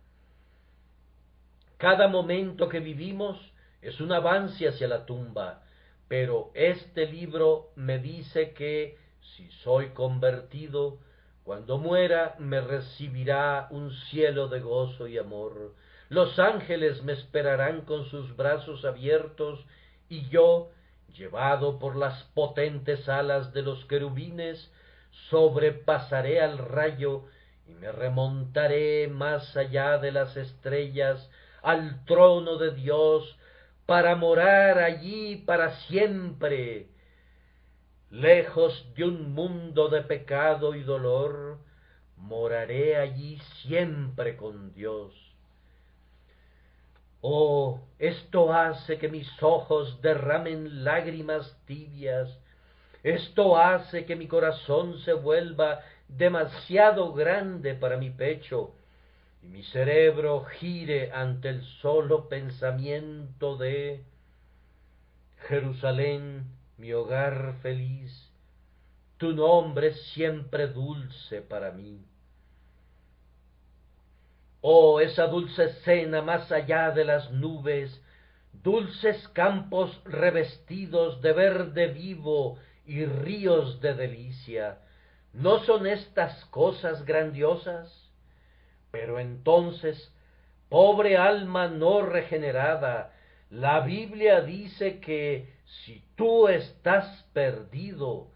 Cada momento que vivimos es un avance hacia la tumba, pero este libro me dice que, si soy convertido, cuando muera me recibirá un cielo de gozo y amor. Los ángeles me esperarán con sus brazos abiertos, y yo, llevado por las potentes alas de los querubines, sobrepasaré al rayo y me remontaré más allá de las estrellas al trono de Dios, para morar allí para siempre. Lejos de un mundo de pecado y dolor, moraré allí siempre con Dios. Oh, esto hace que mis ojos derramen lágrimas tibias, esto hace que mi corazón se vuelva demasiado grande para mi pecho, y mi cerebro gire ante el solo pensamiento de: Jerusalén, mi hogar feliz, tu nombre es siempre dulce para mí. Oh, esa dulce escena más allá de las nubes, dulces campos revestidos de verde vivo y ríos de delicia. ¿No son estas cosas grandiosas? Pero entonces, pobre alma no regenerada, la Biblia dice que si tú estás perdido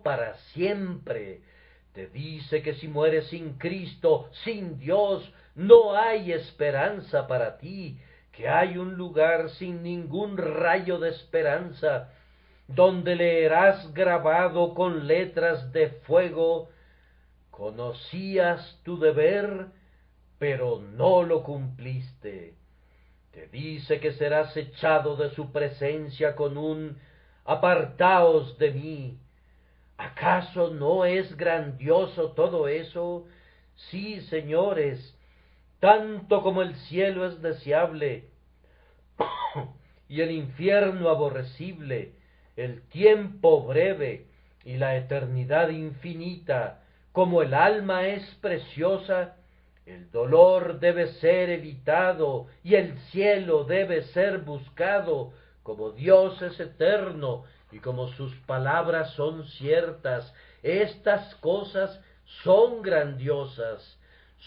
para siempre. Te dice que si mueres sin Cristo, sin Dios, no hay esperanza para ti, que hay un lugar sin ningún rayo de esperanza, donde leerás grabado con letras de fuego: conocías tu deber, pero no lo cumpliste. Te dice que serás echado de su presencia con un: apartaos de mí. ¿Acaso no es grandioso todo eso? Sí, señores, tanto como el cielo es deseable, y el infierno aborrecible, el tiempo breve y la eternidad infinita, como el alma es preciosa, el dolor debe ser evitado y el cielo debe ser buscado, como Dios es eterno y como sus palabras son ciertas. Estas cosas son grandiosas,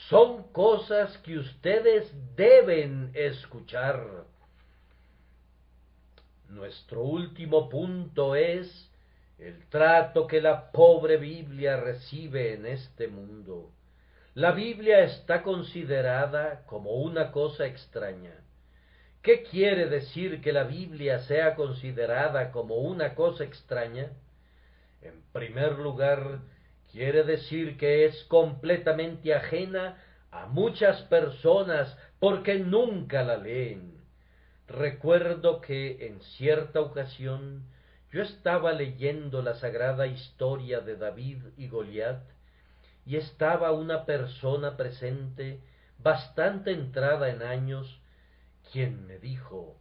son cosas que ustedes deben escuchar. Nuestro último punto es el trato que la pobre Biblia recibe en este mundo. La Biblia está considerada como una cosa extraña. ¿Qué quiere decir que la Biblia sea considerada como una cosa extraña? En primer lugar, quiere decir que es completamente ajena a muchas personas porque nunca la leen. Recuerdo que en cierta ocasión yo estaba leyendo la sagrada historia de David y Goliat y estaba una persona presente bastante entrada en años quien me dijo: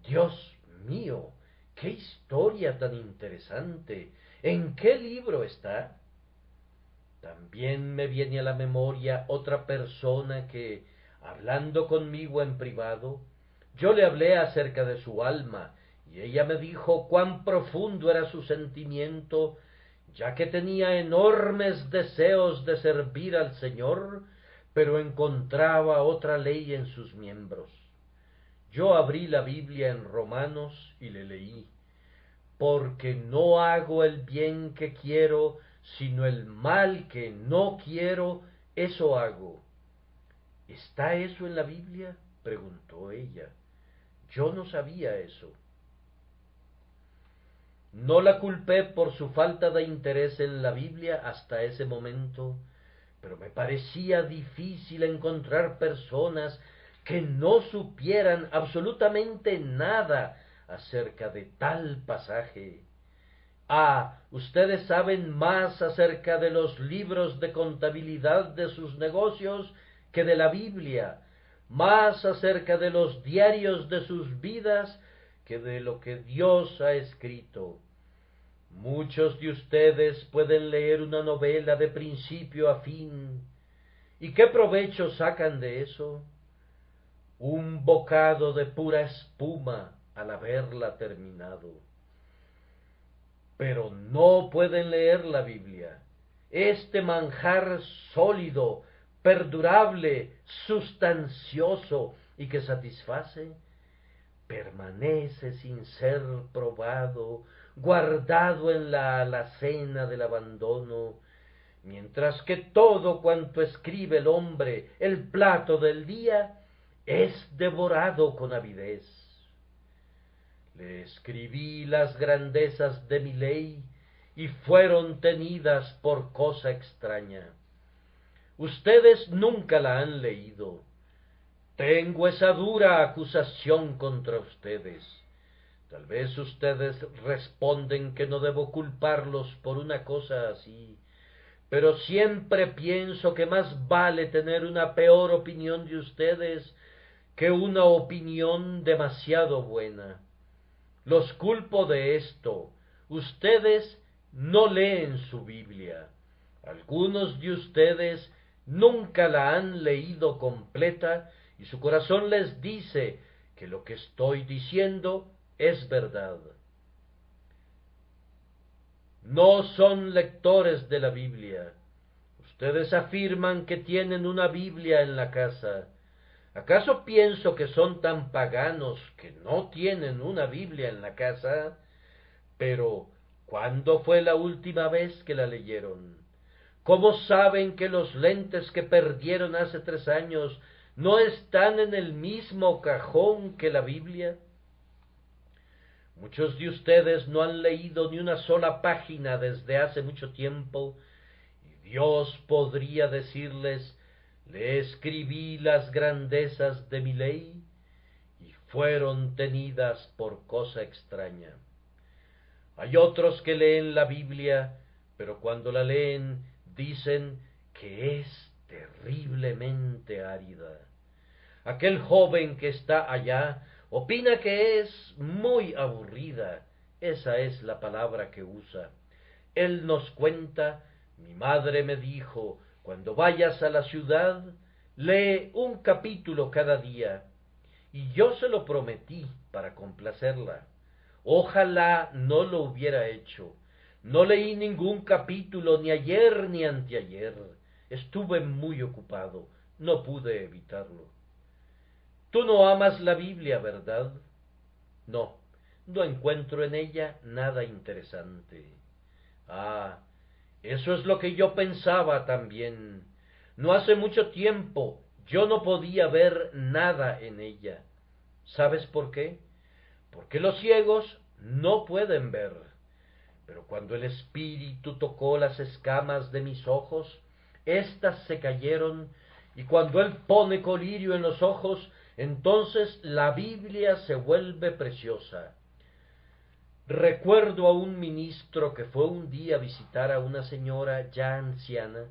Dios mío, qué historia tan interesante, ¿en qué libro está? También me viene a la memoria otra persona que, hablando conmigo en privado, yo le hablé acerca de su alma, y ella me dijo cuán profundo era su sentimiento, ya que tenía enormes deseos de servir al Señor, pero encontraba otra ley en sus miembros. Yo abrí la Biblia en Romanos y le leí: porque no hago el bien que quiero, sino el mal que no quiero, eso hago. ¿Está eso en la Biblia?, preguntó ella. Yo no sabía eso. No la culpé por su falta de interés en la Biblia hasta ese momento, pero me parecía difícil encontrar personas que no supieran absolutamente nada acerca de tal pasaje. Ah, ustedes saben más acerca de los libros de contabilidad de sus negocios que de la Biblia, más acerca de los diarios de sus vidas que de lo que Dios ha escrito. Muchos de ustedes pueden leer una novela de principio a fin. ¿Y qué provecho sacan de eso? Un bocado de pura espuma al haberla terminado. Pero no pueden leer la Biblia. Este manjar sólido, perdurable, sustancioso y que satisface, permanece sin ser probado, guardado en la alacena del abandono, mientras que todo cuanto escribe el hombre, el plato del día, es devorado con avidez. Le escribí las grandezas de mi ley y fueron tenidas por cosa extraña. Ustedes nunca la han leído. Tengo esa dura acusación contra ustedes. Tal vez ustedes responden que no debo culparlos por una cosa así, pero siempre pienso que más vale tener una peor opinión de ustedes que una opinión demasiado buena. Los culpo de esto. Ustedes no leen su Biblia. Algunos de ustedes nunca la han leído completa y su corazón les dice que lo que estoy diciendo es verdad. No son lectores de la Biblia. Ustedes afirman que tienen una Biblia en la casa. ¿Acaso pienso que son tan paganos que no tienen una Biblia en la casa? Pero, ¿cuándo fue la última vez que la leyeron? ¿Cómo saben que los lentes que perdieron hace 3 años no están en el mismo cajón que la Biblia? Muchos de ustedes no han leído ni una sola página desde hace mucho tiempo, y Dios podría decirles: le escribí las grandezas de mi ley, y fueron tenidas por cosa extraña. Hay otros que leen la Biblia, pero cuando la leen dicen que es terriblemente árida. Aquel joven que está allá Opina que es muy aburrida, esa es la palabra que usa. Él nos cuenta, mi madre me dijo, cuando vayas a la ciudad, lee un capítulo cada día. Y yo se lo prometí para complacerla. Ojalá no lo hubiera hecho. No leí ningún capítulo ni ayer ni anteayer. Estuve muy ocupado, no pude evitarlo. Tú no amas la Biblia, ¿verdad? No, no encuentro en ella nada interesante. Ah, eso es lo que yo pensaba también. No hace mucho tiempo yo no podía ver nada en ella. ¿Sabes por qué? Porque los ciegos no pueden ver. Pero cuando el Espíritu tocó las escamas de mis ojos, éstas se cayeron, y cuando Él pone colirio en los ojos, entonces la Biblia se vuelve preciosa. Recuerdo a un ministro que fue un día a visitar a una señora ya anciana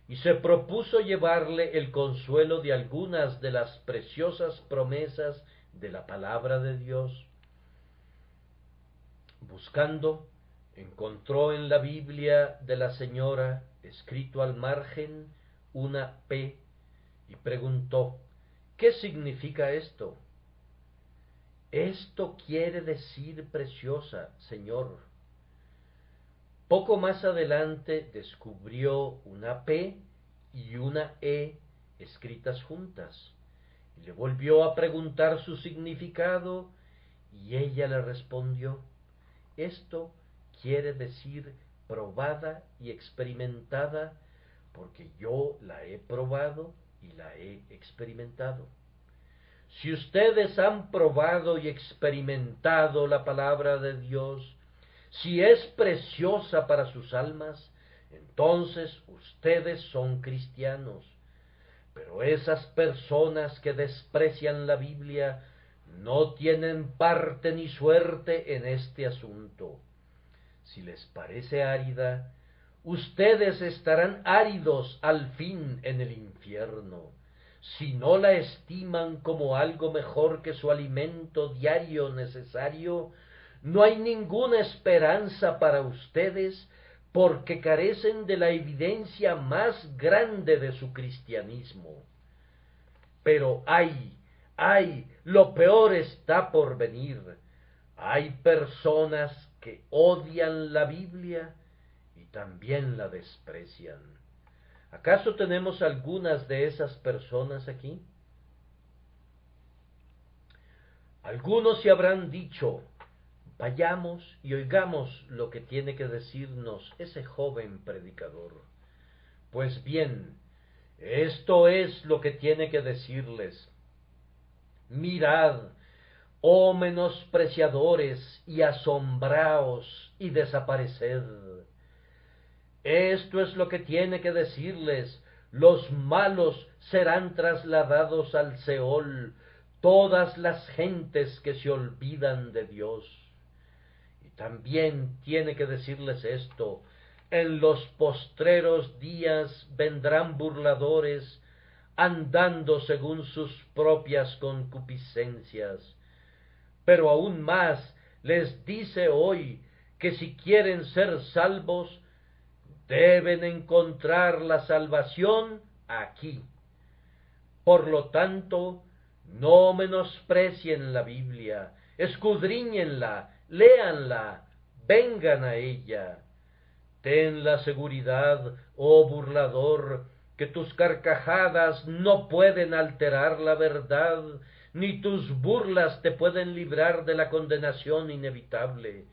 y se propuso llevarle el consuelo de algunas de las preciosas promesas de la palabra de Dios. Buscando, encontró en la Biblia de la señora, escrito al margen, una P, y preguntó, ¿qué significa esto? Esto quiere decir preciosa, señor. Poco más adelante descubrió una P y una E escritas juntas, y le volvió a preguntar su significado, y ella le respondió, esto quiere decir probada y experimentada, porque yo la he probado y la he experimentado. Si ustedes han probado y experimentado la palabra de Dios, si es preciosa para sus almas, entonces ustedes son cristianos. Pero esas personas que desprecian la Biblia no tienen parte ni suerte en este asunto. Si les parece árida, ustedes estarán áridos al fin en el infierno. Si no la estiman como algo mejor que su alimento diario necesario, no hay ninguna esperanza para ustedes porque carecen de la evidencia más grande de su cristianismo. Pero lo peor está por venir. Hay personas que odian la Biblia y también la desprecian. ¿Acaso tenemos algunas de esas personas aquí? Algunos se habrán dicho, vayamos y oigamos lo que tiene que decirnos ese joven predicador. Pues bien, esto es lo que tiene que decirles. Mirad, oh menospreciadores, y asombraos y desapareced. Esto es lo que tiene que decirles, los malos serán trasladados al Seol, todas las gentes que se olvidan de Dios. Y también tiene que decirles esto, en los postreros días vendrán burladores, andando según sus propias concupiscencias. Pero aún más les dice hoy que si quieren ser salvos, deben encontrar la salvación aquí. Por lo tanto, no menosprecien la Biblia, escudriñenla, léanla, vengan a ella. Ten la seguridad, oh burlador, que tus carcajadas no pueden alterar la verdad, ni tus burlas te pueden librar de la condenación inevitable.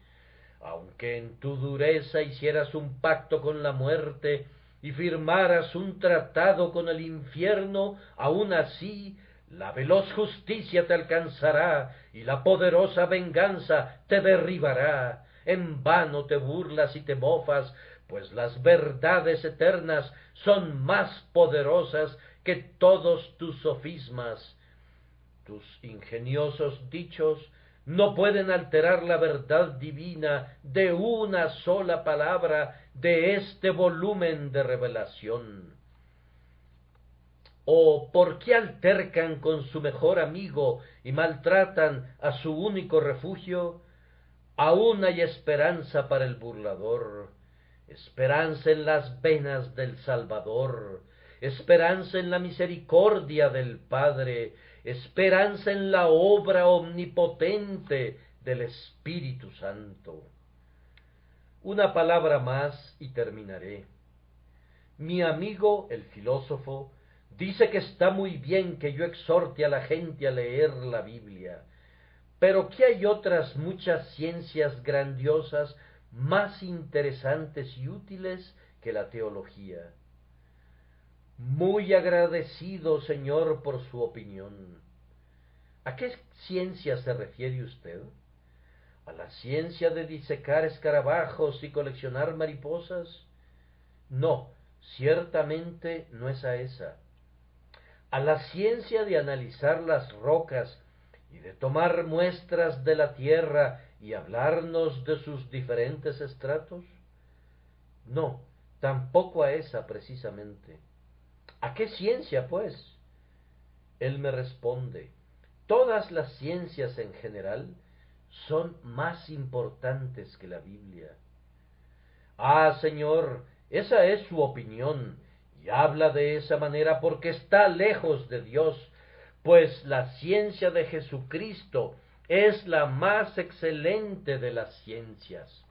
Aunque en tu dureza hicieras un pacto con la muerte y firmaras un tratado con el infierno, aun así la veloz justicia te alcanzará y la poderosa venganza te derribará. En vano te burlas y te mofas, pues las verdades eternas son más poderosas que todos tus sofismas. Tus ingeniosos dichos no pueden alterar la verdad divina de una sola palabra de este volumen de revelación. ¿O por qué altercan con su mejor amigo y maltratan a su único refugio? Aún hay esperanza para el burlador, esperanza en las venas del Salvador, esperanza en la misericordia del Padre, esperanza en la obra omnipotente del Espíritu Santo. Una palabra más y terminaré. Mi amigo, el filósofo, dice que está muy bien que yo exhorte a la gente a leer la Biblia, pero que hay otras muchas ciencias grandiosas más interesantes y útiles que la teología. Muy agradecido, señor, por su opinión. ¿A qué ciencia se refiere usted? ¿A la ciencia de disecar escarabajos y coleccionar mariposas? No, ciertamente no es a esa. ¿A la ciencia de analizar las rocas y de tomar muestras de la tierra y hablarnos de sus diferentes estratos? No, tampoco a esa precisamente. ¿A qué ciencia, pues? Él me responde, todas las ciencias en general son más importantes que la Biblia. Ah, Señor, esa es su opinión, y habla de esa manera porque está lejos de Dios, pues la ciencia de Jesucristo es la más excelente de las ciencias.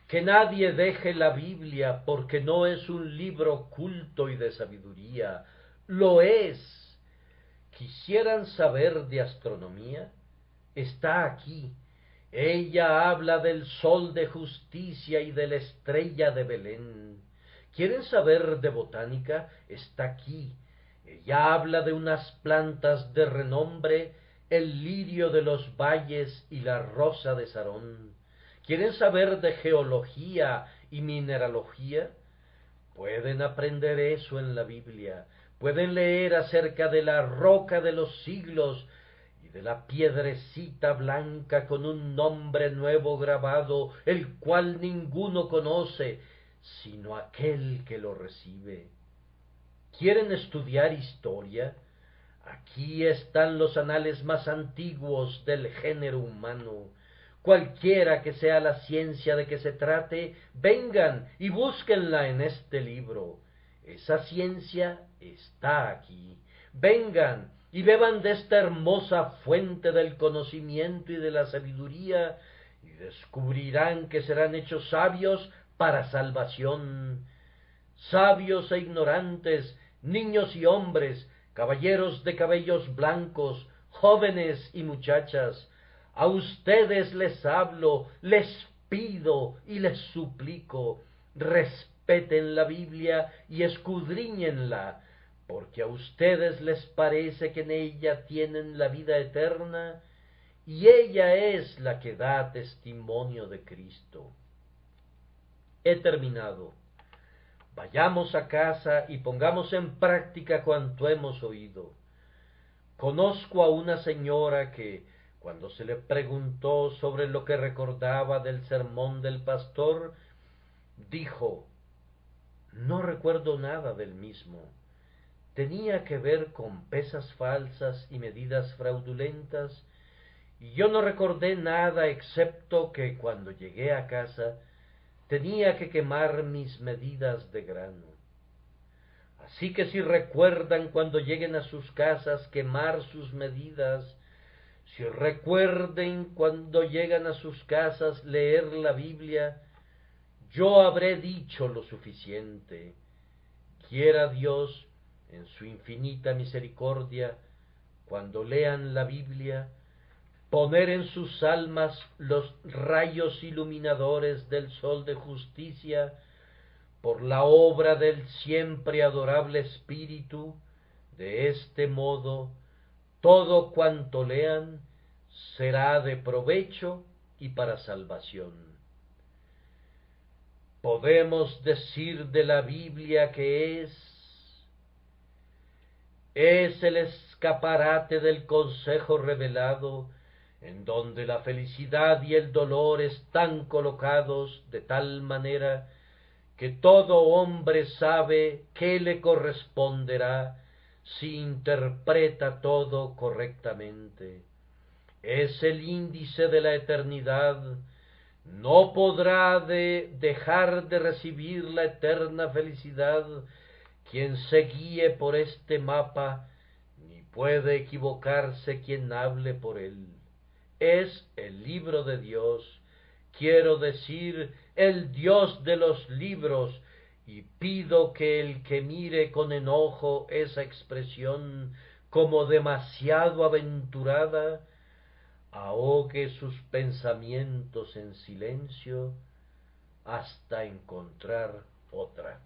Que nadie deje la Biblia porque no es un libro culto y de sabiduría. Lo es. ¿Quisieran saber de astronomía? Está aquí. Ella habla del sol de justicia y de la estrella de Belén. ¿Quieren saber de botánica? Está aquí. Ella habla de unas plantas de renombre, el lirio de los valles y la rosa de Sarón. ¿Quieren saber de geología y mineralogía? Pueden aprender eso en la Biblia. Pueden leer acerca de la roca de los siglos y de la piedrecita blanca con un nombre nuevo grabado, el cual ninguno conoce, sino aquel que lo recibe. ¿Quieren estudiar historia? Aquí están los anales más antiguos del género humano. Cualquiera que sea la ciencia de que se trate, vengan y búsquenla en este libro. Esa ciencia está aquí. Vengan y beban de esta hermosa fuente del conocimiento y de la sabiduría, y descubrirán que serán hechos sabios para salvación. Sabios e ignorantes, niños y hombres, caballeros de cabellos blancos, jóvenes y muchachas, a ustedes les hablo, les pido y les suplico, respeten la Biblia y escudriñenla, porque a ustedes les parece que en ella tienen la vida eterna, y ella es la que da testimonio de Cristo. He terminado. Vayamos a casa y pongamos en práctica cuanto hemos oído. Conozco a una señora que, cuando se le preguntó sobre lo que recordaba del sermón del pastor, dijo, no recuerdo nada del mismo. Tenía que ver con pesas falsas y medidas fraudulentas, y yo no recordé nada excepto que cuando llegué a casa tenía que quemar mis medidas de grano. Así que si recuerdan cuando lleguen a sus casas quemar sus medidas, si recuerden cuando llegan a sus casas leer la Biblia, yo habré dicho lo suficiente. Quiera Dios, en su infinita misericordia, cuando lean la Biblia, poner en sus almas los rayos iluminadores del sol de justicia, por la obra del siempre adorable Espíritu. De este modo, todo cuanto lean será de provecho y para salvación. Podemos decir de la Biblia que es el escaparate del consejo revelado, en donde la felicidad y el dolor están colocados de tal manera que todo hombre sabe qué le corresponderá si interpreta todo correctamente. Es el índice de la eternidad, no podrá dejar de recibir la eterna felicidad quien se guíe por este mapa, ni puede equivocarse quien hable por él. Es el libro de Dios, quiero decir, el Dios de los libros, y pido que el que mire con enojo esa expresión como demasiado aventurada, ahogue sus pensamientos en silencio hasta encontrar otra.